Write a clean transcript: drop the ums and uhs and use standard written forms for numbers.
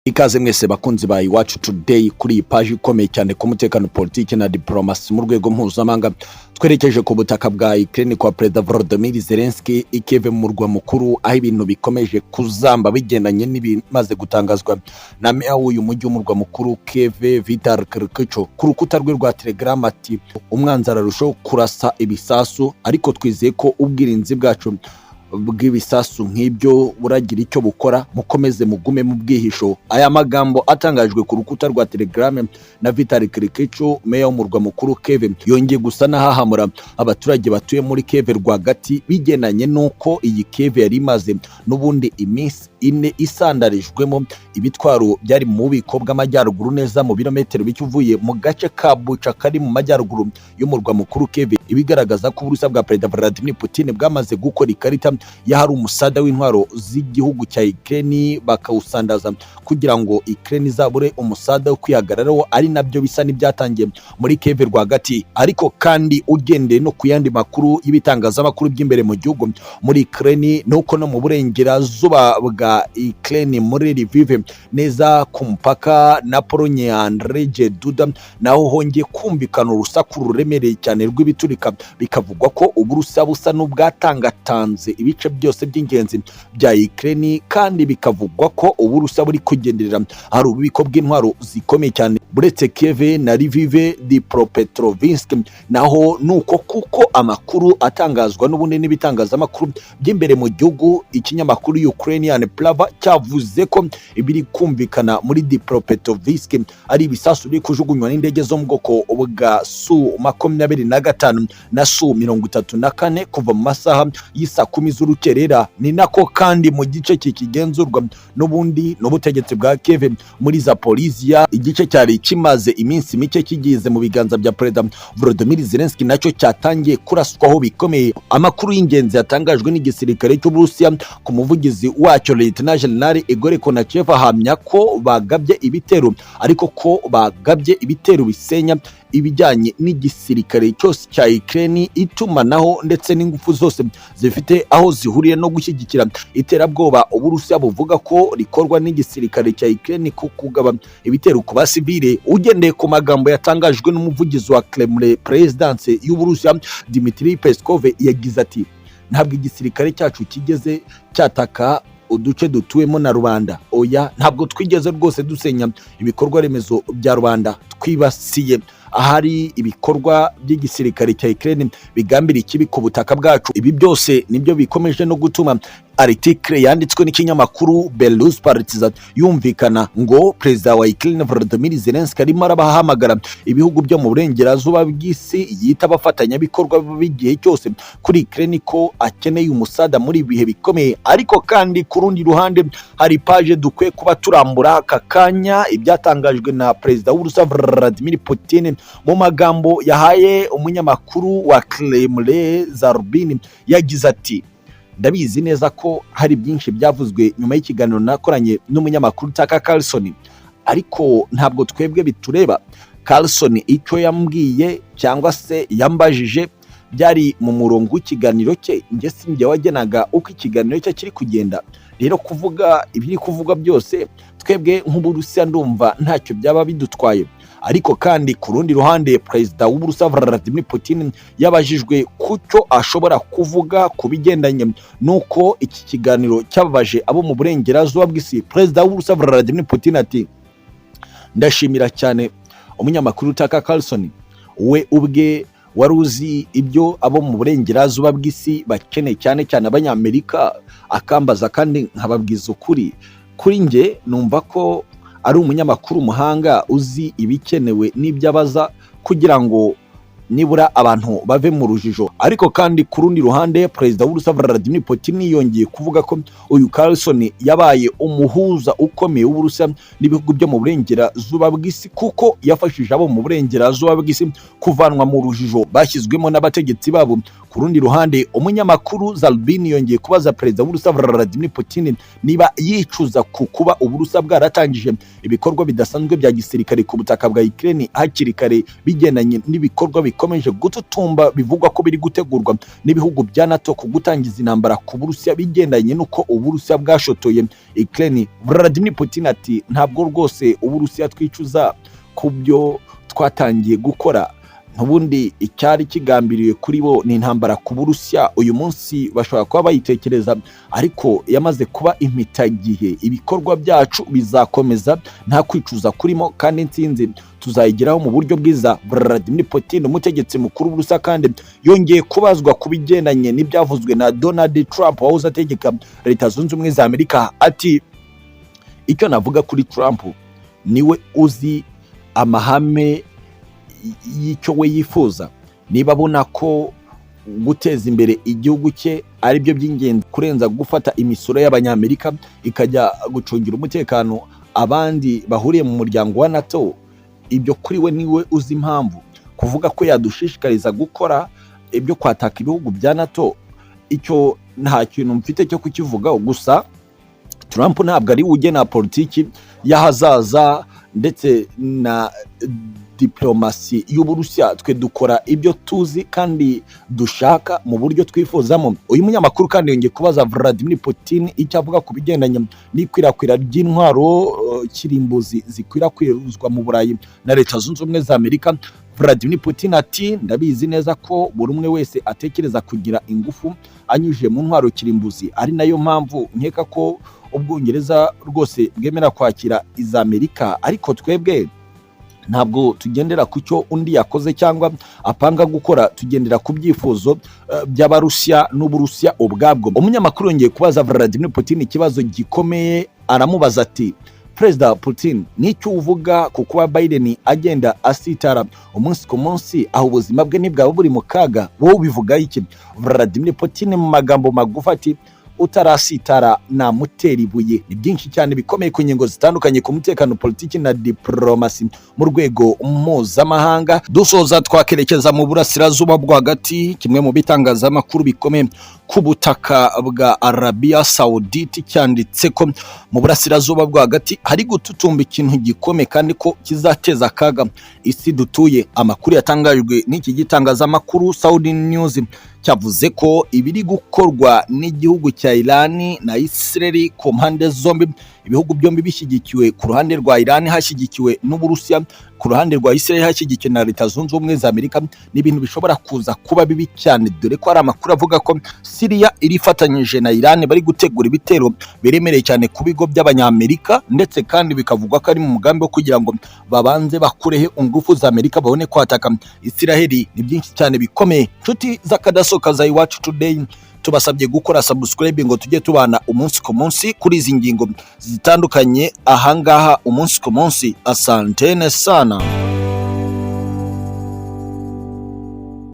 Ikaze mwese bakunzi ba Iwacu today kuri iyi page ikomeye cyane ku mutekano politiki na diplomasi mu rwego mpuzamahanga. Twerekeje ku butaka bwa Ukraine kwa Perezida Volodymyr Zelensky i Kyiv mu murwa mukuru, aho ibintu bikomeje kuzamba bigendanye n'ibimaze gutangazwa na meya w'uyu mujyi w'umurwa mukuru Kyiv Vitali Klitschko ku rukuta rwe rwa Telegram ati umwanzi ararushaho kurasa ibisasu, ariko twizeye ko ubwirinzi bwacu bw'ibisasu nk'ibyo buragira icyo bukora, mukomeze mugume mu bwihisho. Aya magambo atangajwe ku rukuta rwa Telegram na Vitali Klitschko, meya w'umurwa mukuru Kyiv, yongeye gusa n'ahahamura abaturage batuye muri Kyiv rwagati bigendanye n'uko iyi Kyiv yari imaze n'ubundi iminsi ine isandarijwemo ibitwaro byari mu bubiko bw'amajyaruguru neza mu birometero bike uvuye mu gace ka Bucha kari mu majyaruguru y'umurwa mukuru Kyiv, ibigaragaza ko uburusiya bwa Perezida Vladimir Putin bwamaze gukora ikarita yahari umusada w'intwaro z'igihugu cya Ukraine bakawusandaza kugira ngo Ukraine izabure umusada wo kwihagararaho, ari nabyo bisa n'ibyatangiye muri Kyiv rwagati. Ariko kandi ugendeye no ku yandi makuru y'ibitangazamakuru by'imbere mu gihugu muri Ukraine, nuko no mu burengerazuba bwa Ukraine muri Lviv neza ku mpaka na Polonye Andrzej Duda, naho hongeye kumvikana urusaku ruremereye cyane rw'ibiturika, bikavugwa ko uburusiya busa n'ubwatangatanze ibice byose by'ingenzi bya Ukraine, kandi bikavugwa ko uburusiya buri kugenderera hari ububiko bw'intwaro zikomeye cyane buretse Kyiv na Lviv Dnipropetrovsk. Naho nuko kuko amakuru atangazwa n'ubundi n'ibitangazamakuru by'imbere mu gihugu, ikinyamakuru Ukrainian Plava cyavuze ko ibiri kumvikana muri Dnipropetrovsk ari ibisasu biri kujugunywa n'indege zo mu bwoko bwa Su-25 na Su-34 kuva mu masaha y'isa 10 z'urukerera. Ni nako kandi mu gice kikigenzurwa n'ubundi n'ubutegetsi bwa Kyiv muri Zaporizhia, igice cyari kimaze iminsi mike kigize mu biganza bya Perezida Volodymyr Zelensky, nacyo cyatangiye kuraswaho bikomeye. Amakuru y'ingenzi yatangajwe n'igisirikare cy'Uburusiya ku muvugizi wacyo Lieutenant General Igor Konachev ahamya ko bagabye ibitero, ariko ko bagabye ibitero bisenya ibijyanye n'igisirikare cyose cya Ukraine, itumanaho ndetse n'ingufu zose zifite aho zihuriye no gushyigikira iterabwoba Uburusiya buvuga ko rikorwa n'igisirikare cya Ukraine ku kugaba ibitero ku basivile. Ugendeye ku magambo yatangajwe n'umuvugizi wa Kremlin Presidence y'Uburusiya Dmitry Peskov, yagize ati ntabwo igisirikare cyacu kigeze cyataka uduce dutuwemo na rubanda, oya, ntabwo twigeze rwose dusenya ibikorwa remezo bya rubanda, twibasiye ahari ibikorwa by'igisirikare cya Ukraine bigambira ikibi ku butaka bwacu. Ibi byose nibyo bikomeje no gutuma article yanditswe n'ikinyamakuru Belarus Partizan yumvikana ngo Perezida wa Ukraine Volodymyr Zelensky arimo arabahamagara ibihugu byo mu burengerazuba bw'isi yita abafatanyabikorwa b'igihe cyose kuri Ukraine ko akeneye umusada muri ibihe bikomeye. Ariko kandi ku rundi ruhande hari page dukwiye kuba turambura aka kanya ibyatangajwe na Perezida w'Uburusiya Vladimir Putin mu magambo yahaye umunyamakuru wa Kremlin Zarbin. Yagize ati ndabizi neza ko hari byinshi byavuzwe nyuma y'ikiganiro nakoranye n'umunyamakuru Tucker Carlson, ariko ntabwo twebwe bitureba. Carlson icyo yambwiye cyangwa se yambajije byari mu murongo w'ikiganiro cye, njye sinjye wagenaga uko ikiganiro cye kiri kugenda. Rero kuvuga ibiri kuvuga byose twebwe nk'Uburusiya ndumva ntacyo byaba bidutwaye. Ariko kandi ku rundi ruhande Perezida w'Uburusiya Vladimir Putin yabajijwe kucyo ashobora kuvuga ku bigendanye nuko iki kiganiro cyababaje abo mu burengerazuba bw'isi. Perezida w'Uburusiya Vladimir Putin ati ndashimira cyane umunyamakuru Tucker Carlson, we ubwe wari uzi ibyo abo mu burengerazuba bw'isi bakeneye, cyane cyane abanyamerika, akambaza kandi nkababwiza ukuri. Kuri nge numva ko ari umunyamakuru umuhanga uzi ibikenewe n'ibyabaza kugira ngo nibura abantu bave mu rujijo. Ariko kandi ku rundi ruhande Perezida w'Uburusiya Vladimir Putin yongeye kuvuga ko uyu Carlson yabaye umuhuza ukomeye w'Uburusiya n'ibihugu byo mu burengerazuba bw'isi, kuko yafashije abo mu burengerazuba bw'isi kuvanwa mu rujijo bashyizwemo n'abategetsi babo. Ku rundi ruhande umunyamakuru Zarbin yongeye kubaza Perezida w'Uburusiya Vladimir Putin niba yicuza ku kuba Uburusiya bwaratangije ibikorwa bidasanzwe bya gisirikare ku butaka bwa Ukraine hakiri kare bigendanye n'ibikorwa bikomeje gututumba bivugwa ko biri gutegurwa n'ibihugu bya NATO ku gutangiza intambara ku Burusiya bigendanye nuko Uburusiya bwashotoye Ukraine. Vladimir Putin ati ntabwo rwose Uburusiya twicuza ku byo twatangiye gukora, ntubundi icyari kigambiriwe kuri bo ni intambara ku Burusiya. Uyu munsi bashobora kuba bayitekereza, ariko yamaze kuba impitagihe. Ibikorwa byacu bizakomeza, nta kwicuza kurimo, kandi intsinzi tuzayigeraho mu buryo bwiza. Vladimir Putin, umutegetsi mukuru w'Uburusiya, kandi yongeye kubazwa ku bigendanye n'ibyavuzwe na Donald Trump wahoze ategeka Leta Zunze Ubumwe za Amerika. Ati icyo navuga kuri Trump, niwe uzi amahame y'icyo we yifuza. Niba abona ko guteza imbere igihugu cye ari byo by'ingenzi kurenza gufata imisoro y'abanyamerika ikajya gucungira umutekano abandi bahuriye mu muryango wa NATO, ibyo kuri we niwe uzi impamvu. Kuvuga ko yadushishikariza gukora ibyo kwataka ibihugu bya NATO, icyo nta kintu mfite cyo kukivugaho. Gusa Trump ntabwo ari ugena politiki y'ahazaza ndetse na diplomasi y'Uburusiya. Twe dukora ibyo tuzi kandi dushaka mu buryo twifuzamo. Uyu munyamakuru kandi yongeye kubaza Vladimir Putin icyo avuga ku bigendanye n'ikwirakwira ry'intwaro kirimbuzi zikwirakwizwa mu Burayi na Leta Zunze Ubumwe za Amerika. Vladimir Putin ati ndabizi neza ko buri umwe wese atekereza kugira ingufu anyujije mu ntwaro kirimbuzi, ari nayo mpamvu nkeka ko Ubwongereza rwose bwemera kwakira iza Amerika, ariko twebwe ntabwo tugendera ku cyo undi yakoze cyangwa apanga gukora, tugendera ku byifuzo by'Abarusiya n'Uburusiya ubwabwo. Umunyamakuru yongeye kubaza Vladimir Putin ikibazo gikomeye, aramubaza ati Perezida Putin, nicyo uvuga ku kuba Biden agenda asitara umunsi ku munsi, aho ubuzima bwe ntibwaba buri mu kaga, wowe ubivuga iki? Vladimir Putin mu magambo magufi ati utarasitara na muteri ibuye. Ni byinshi cyane bikomeye ku ngingo zitandukanye ku mutekano, politiki na diplomasi mu rwego mpuzamahanga. Dusoza twakerekeza mu burasirazuba bwo hagati, kimwe mu bitangazamakuru bikomeye ku butaka bwa Arabia Saudite cyanditse ko mu burasirazuba bwo hagati hari gututumba ikintu gikomeye kandi ko kizateza akaga isi dutuye. Amakuru yatangajwe n'iki gitangazamakuru Saudi News cyavuze ko ibiri gukorwa n'igihugu cya Iran na Israel ku mpande zombi, ibihugu byombi bishyigikiwe, ku ruhande rwa Iran hashyigikiwe n'Uburusiya, ku ruhande rwa Israel hashyigikiwe na Leta Zunze Ubumwe za Amerika, n'ibintu bishobora kuza kuba bibi cyane, dore ko hari amakuru avuga ko Syria irifatanyije na Iran bari gutegura ibitero biremereye cyane ku bigo by'abanyamerika, ndetse kandi bikavugwa ko ari mu mugambi wo kugira ngo babanze bakureho ingufu za Amerika babone kwataka Israel. Ni byinshi cyane bikomeye. Nshuti z'akadasoka za Iwacu Today, tubasabye gukora subscribe ngo tujye tubana umunsi ku munsi kuri izi ngingo zitandukanye ahangaha umunsi ku munsi. Asantene sana.